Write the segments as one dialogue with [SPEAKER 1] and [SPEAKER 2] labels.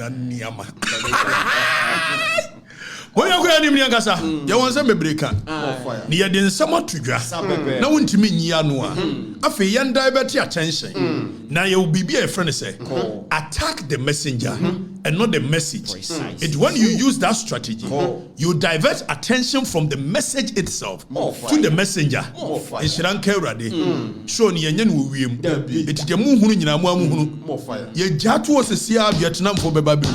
[SPEAKER 1] Naniama. When you go in Yangasa, you want some breaker. Near the summer to dress. No one to me, Yanua. After yan divert attention. Now you will be a friend say, attack the messenger and not the message. It's when you use that strategy, you divert attention from the message itself to the messenger. In Sri Lanka, show ni yenye uwiem. It's the moon in Namu. Ye Jatu was a Sia Vietnam for baby.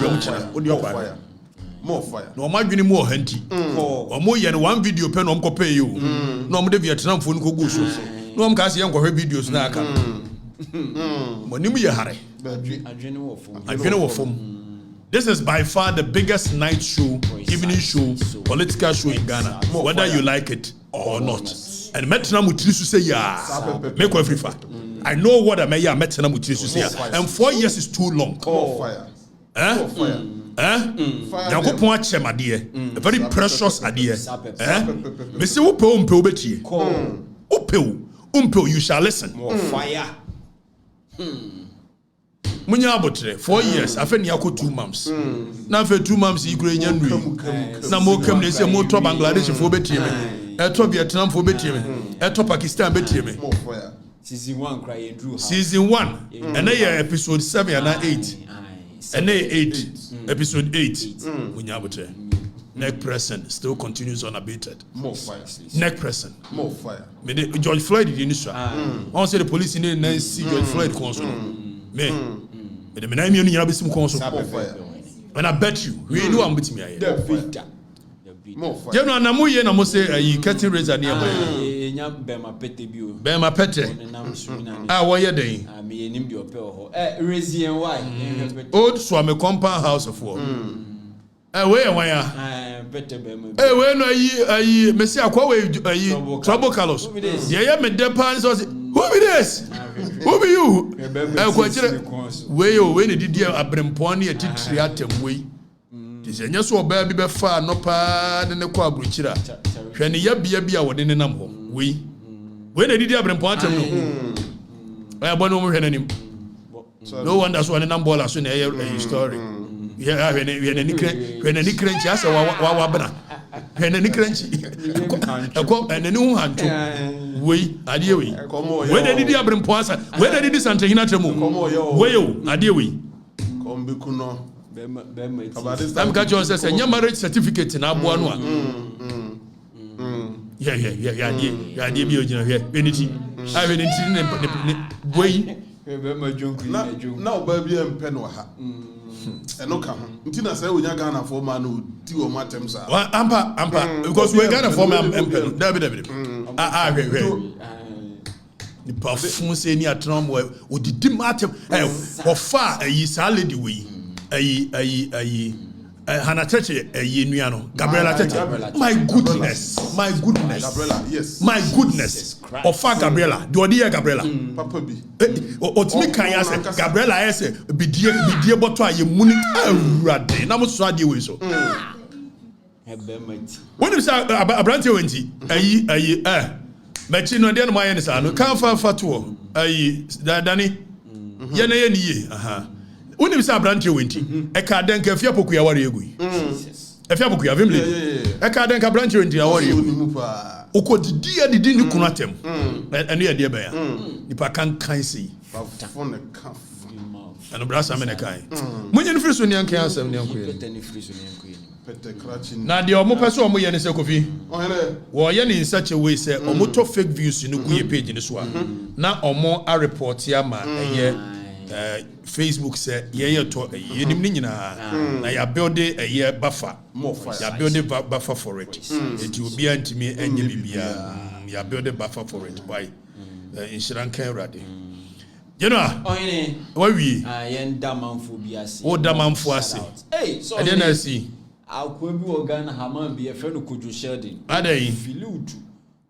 [SPEAKER 2] More fire.
[SPEAKER 1] No imagine more henty. Or more than one video pen on pay you. No more Vietnam phone go go. No I'm casting young videos now. Money hurry. I general form. This is by far the biggest night show, evening show, political show in Ghana, whether you like it or not. And Metna Mutrisu say yeah. Make Afrifa. I know what I may Metna Mutrisu say. And 4 years is too long.
[SPEAKER 2] Fire.
[SPEAKER 1] Fire. Yankopon ache madie a very precious idea. Me say wo pe obetie. Umpe you shall listen.
[SPEAKER 3] More fire.
[SPEAKER 1] Munya abotre 4 years afa ni akọ 2 months. Na afa 2 months yi kura nya nui. Na mo kam ne say mo to Bangladesh fo betie me. E to Vietnam fo betie me. E to Pakistan betie me.
[SPEAKER 2] More fire.
[SPEAKER 3] Season 1 cry and drew.
[SPEAKER 1] Season 1 and episode 7 and 8. And 8, episode 8, Munyabote. Neck pressing still continues unabated.
[SPEAKER 2] More fire.
[SPEAKER 1] Neck pressing.
[SPEAKER 2] More fire.
[SPEAKER 1] George Floyd did initial. I say the police in the see George Floyd console. Me. The Menami and Yabisim console. And I bet you, we know I'm with me.
[SPEAKER 2] More fire.
[SPEAKER 1] You know, Namuye and I must say, you cutting razor near
[SPEAKER 3] Bema Pete Bio.
[SPEAKER 1] Bema Pete. What are they?
[SPEAKER 3] I mean, him your pearl. Razy and why?
[SPEAKER 1] Old Swami compound house of war. Where am I?
[SPEAKER 3] Better Bema.
[SPEAKER 1] When are you, Messia Quaway, Trouble Carlos? Yeah, me the pants was. Who be this? Who be you? Where when did you Abremponi a teacher way? Tisenya so oba bi be fa no pa de ne kwa bruchira hwe ne yabia bia wode ne nam ho we na didi abrempo atem no bo no mo hwe nanim no wonder so ne nam Borla so na e story yeah hwe ne nikre nchi asa wa bana hwe ne nikre nchi ko ene ne hu hanto we ade we na didi abrempo asa we na didi santehina temu we yo ade we
[SPEAKER 2] kombeku no
[SPEAKER 1] I'm got you say your marriage certificate na aboa no a yeah be ojina here anything I be anything ne boy
[SPEAKER 2] now baby empe no ha eno ka ho ntina say onya Ghana for man no ti o matem sa
[SPEAKER 1] ampa because we Ghana for man empe no dabi the perfume say ni atram o didi matem ofa ayi sa lady we ayi Hana Cheche nua no Gabriela Cheche my goodness
[SPEAKER 2] Gabriela yes
[SPEAKER 1] my goodness ofa Gabriela do odi Gabriela
[SPEAKER 2] papa bi
[SPEAKER 1] otimi kan ya say Gabriela ya say bidie boto aye muni awurade na mo so ade we so when you say abrante wenti ayi machi no de no maye ne sa no kan fa to ayi dani ye na ye niye aha unim say abrante wenti e ka den ka fia pokuya ware egui e fia pokuya vimle e ka den ka abrante wenti ya ware egui okodidi adidi ni kunu atem eno ye de ba ya nipa kan sei
[SPEAKER 2] phone ka
[SPEAKER 1] eno brasa me ne kai munye no friso ni ankan asem ni anko ye
[SPEAKER 2] pete krachi
[SPEAKER 1] na de omo peso omo ye ne se kofi wo ye ni in such a way say omo to fake views ni ku ye page ni so a na omo a report ya ma eye Facebook say ye to yenim ni nyina na ya build a buffer ya build buffer for it it will be antimi enye bibia ya build buffer for it by insurance Rade you know why we
[SPEAKER 3] yen damanfo bi ase
[SPEAKER 1] o damanfo ase
[SPEAKER 3] so
[SPEAKER 1] I didn't see
[SPEAKER 3] akwa bi organ Haman bi e fe no Kojo Sheldon
[SPEAKER 1] adai
[SPEAKER 3] filudu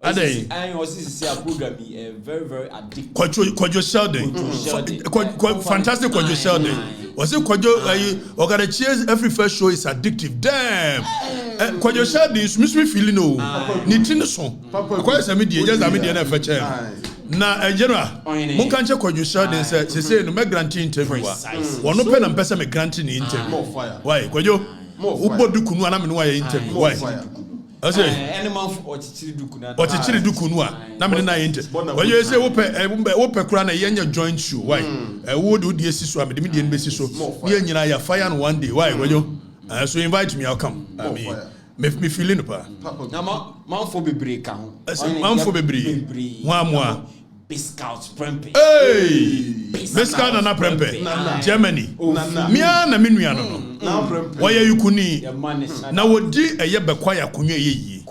[SPEAKER 1] adai
[SPEAKER 3] I was see a program very addictive
[SPEAKER 1] Kojo Sheldon fantastic Kojo Sheldon was it Kojo Okatakyie Afrifa show is addictive damn Kojo Sheldon is me feeling no ni tin so kwa say me die just am die na fa che na general mon kan che Kwadwo Sheldon say no me grant interview one open na pesa me grant ni interview why Kwadwo ubodu kunu ana me no why interview why I say
[SPEAKER 3] any man for
[SPEAKER 1] ochichiri dukunu a na me na interview Kwadwo say wo pe kura na ye nya joint show why wo do die si so a me de besi so ye nyina ya fire on one day why Kwadwo so invite me I'll come I mean me feeling pa
[SPEAKER 3] na man for bebre ka ho
[SPEAKER 1] man for bebre ho amwa
[SPEAKER 3] Biscout Prempe.
[SPEAKER 1] Hey! Biscout na Prempe. Germany. Mia na minua no. Why you kuni? Na wodi eye bekwa ya kunwa yeyi.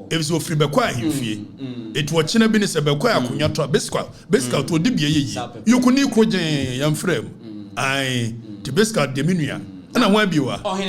[SPEAKER 1] If so free bekwa ahimfie. It wo china bi ne se bekwa ya kunwa to Biscout odi bi yeyi. You kuni kroje yam frame. Ai, ti Biscout de minua. Na ho abi wa.